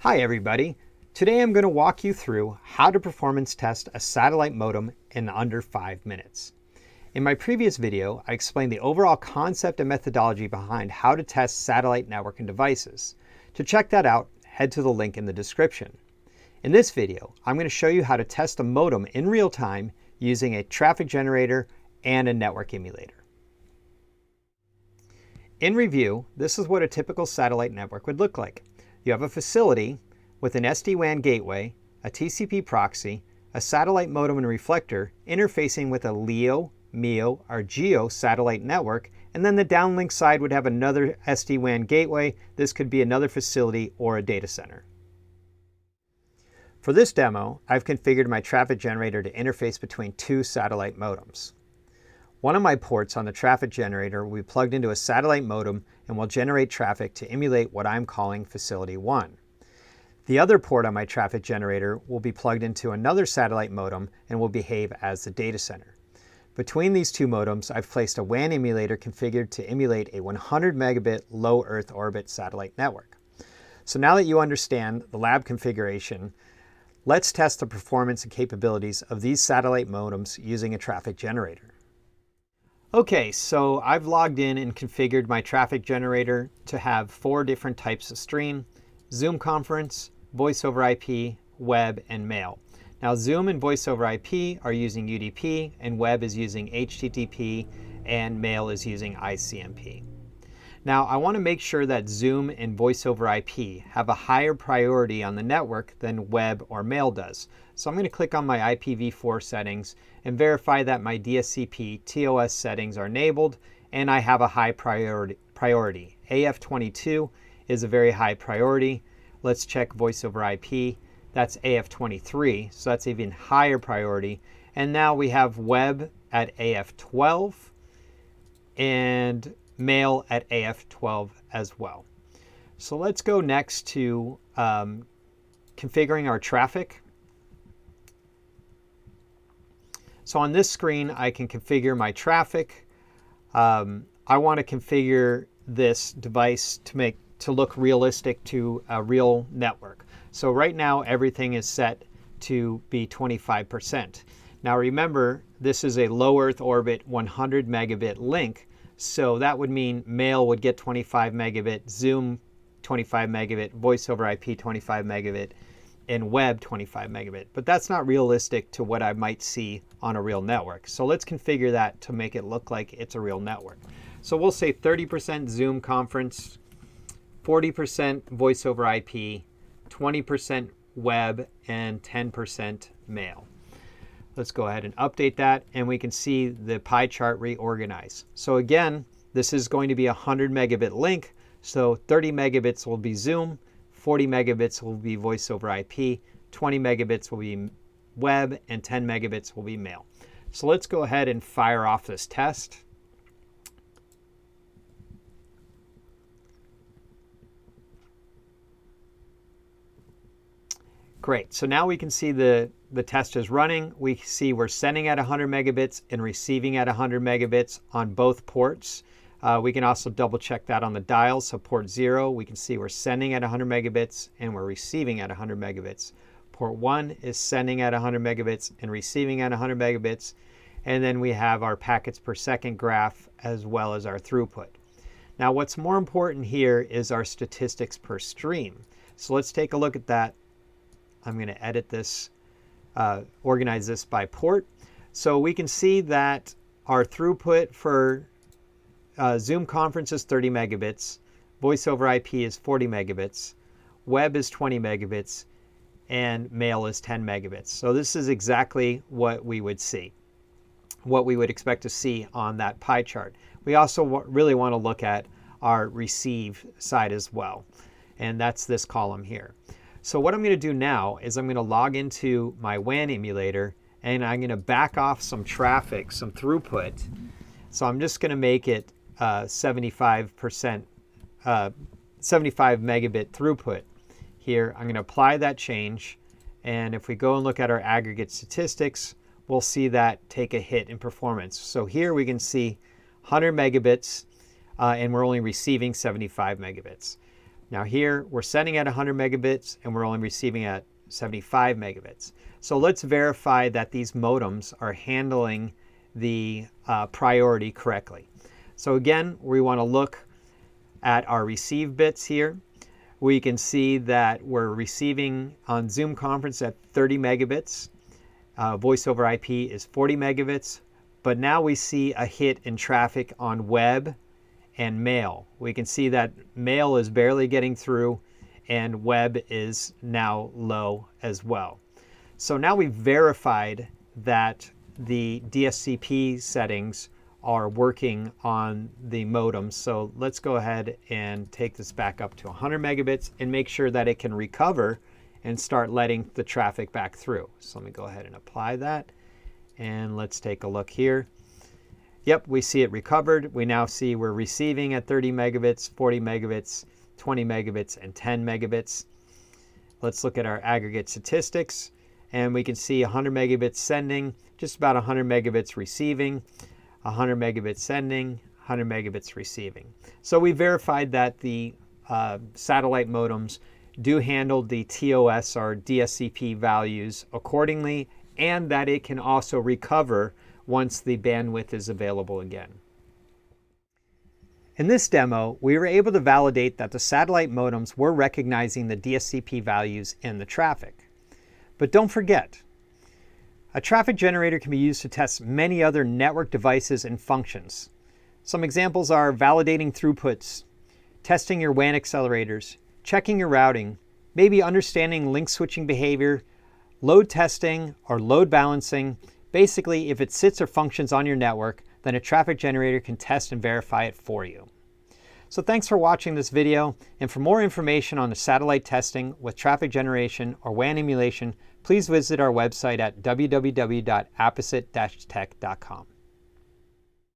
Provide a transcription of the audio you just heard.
Hi everybody. Today I'm going to walk you through how to performance test a satellite modem in under 5 minutes. In my previous video, I explained the overall concept and methodology behind how to test satellite network and devices. To check that out, head to the link in the description. In this video, I'm going to show you how to test a modem in real time using a traffic generator and a network emulator. In review, this is what a typical satellite network would look like. You have a facility with an SD-WAN gateway, a TCP proxy, a satellite modem and reflector interfacing with a LEO, MEO, or GEO satellite network, and then the downlink side would have another SD-WAN gateway. This could be another facility or a data center. For this demo, I've configured my traffic generator to interface between two satellite modems. One of my ports on the traffic generator will be plugged into a satellite modem and will generate traffic to emulate what I'm calling Facility 1. The other port on my traffic generator will be plugged into another satellite modem and will behave as the data center. Between these two modems, I've placed a WAN emulator configured to emulate a 100 megabit low Earth orbit satellite network. So now that you understand the lab configuration, let's test the performance and capabilities of these satellite modems using a traffic generator. Okay, so I've logged in and configured my traffic generator to have 4 different types of stream: Zoom conference, voice over IP, web, and mail. Now Zoom and voice over IP are using UDP, and web is using HTTP, and mail is using ICMP. Now I want to make sure that Zoom and voice over IP have a higher priority on the network than web or mail does. So I'm going to click on my IPv4 settings and verify that my DSCP TOS settings are enabled and I have a high priority. AF22 is a very high priority. Let's check voice over IP. That's AF23, so that's even higher priority. And now we have web at AF12 and mail at AF12 as well. So let's go next to configuring our traffic. So on this screen, I can configure my traffic. I want to configure this device to look realistic to a real network. So right now, everything is set to be 25%. Now remember, this is a low Earth orbit 100 megabit link. So that would mean mail would get 25 megabit, Zoom 25 megabit, voice over IP 25 megabit, and web 25 megabit. But that's not realistic to what I might see on a real network. So let's configure that to make it look like it's a real network. So we'll say 30% Zoom conference, 40% voice over IP, 20% web, and 10% mail. Let's go ahead and update that, and we can see the pie chart reorganize. So again, this is going to be a 100 megabit link. So 30 megabits will be Zoom, 40 megabits will be voice over IP, 20 megabits will be web, and 10 megabits will be mail. So let's go ahead and fire off this test. Great, so now we can see the test is running. We see we're sending at 100 megabits and receiving at 100 megabits on both ports. We can also double check that on the dial. So port 0, we can see we're sending at 100 megabits and we're receiving at 100 megabits. Port 1 is sending at 100 megabits and receiving at 100 megabits. And then we have our packets per second graph as well as our throughput. Now what's more important here is our statistics per stream. So let's take a look at that. I'm going to edit this, organize this by port. So we can see that our throughput for Zoom conference is 30 megabits, voice over IP is 40 megabits, web is 20 megabits, and mail is 10 megabits. So this is exactly what we would see, what we would expect to see on that pie chart. We also really want to look at our receive side as well, and that's this column here. So what I'm going to do now is I'm going to log into my WAN emulator and I'm going to back off some traffic, some throughput. So I'm just going to make it 75 megabit throughput here. I'm going to apply that change. And if we go and look at our aggregate statistics, we'll see that take a hit in performance. So here we can see 100 megabits and we're only receiving 75 megabits. Now here, we're sending at 100 megabits and we're only receiving at 75 megabits. So let's verify that these modems are handling the priority correctly. So again, we want to look at our receive bits here. We can see that we're receiving on Zoom conference at 30 megabits. Voice over IP is 40 megabits. But now we see a hit in traffic on web and mail. We can see that mail is barely getting through and web is now low as well. So now we've verified that the DSCP settings are working on the modem. So let's go ahead and take this back up to 100 megabits and make sure that it can recover and start letting the traffic back through. So let me go ahead and apply that. And let's take a look here. Yep, we see it recovered. We now see we're receiving at 30 megabits, 40 megabits, 20 megabits, and 10 megabits. Let's look at our aggregate statistics. And we can see 100 megabits sending, just about 100 megabits receiving, 100 megabits sending, 100 megabits receiving. So we verified that the satellite modems do handle the TOS or DSCP values accordingly, and that it can also recover once the bandwidth is available again. In this demo, we were able to validate that the satellite modems were recognizing the DSCP values in the traffic. But don't forget, a traffic generator can be used to test many other network devices and functions. Some examples are validating throughputs, testing your WAN accelerators, checking your routing, maybe understanding link switching behavior, load testing or load balancing. Basically, if it sits or functions on your network, then a traffic generator can test and verify it for you. So thanks for watching this video, and for more information on the satellite testing with traffic generation or WAN emulation, please visit our website at www.apposite-tech.com.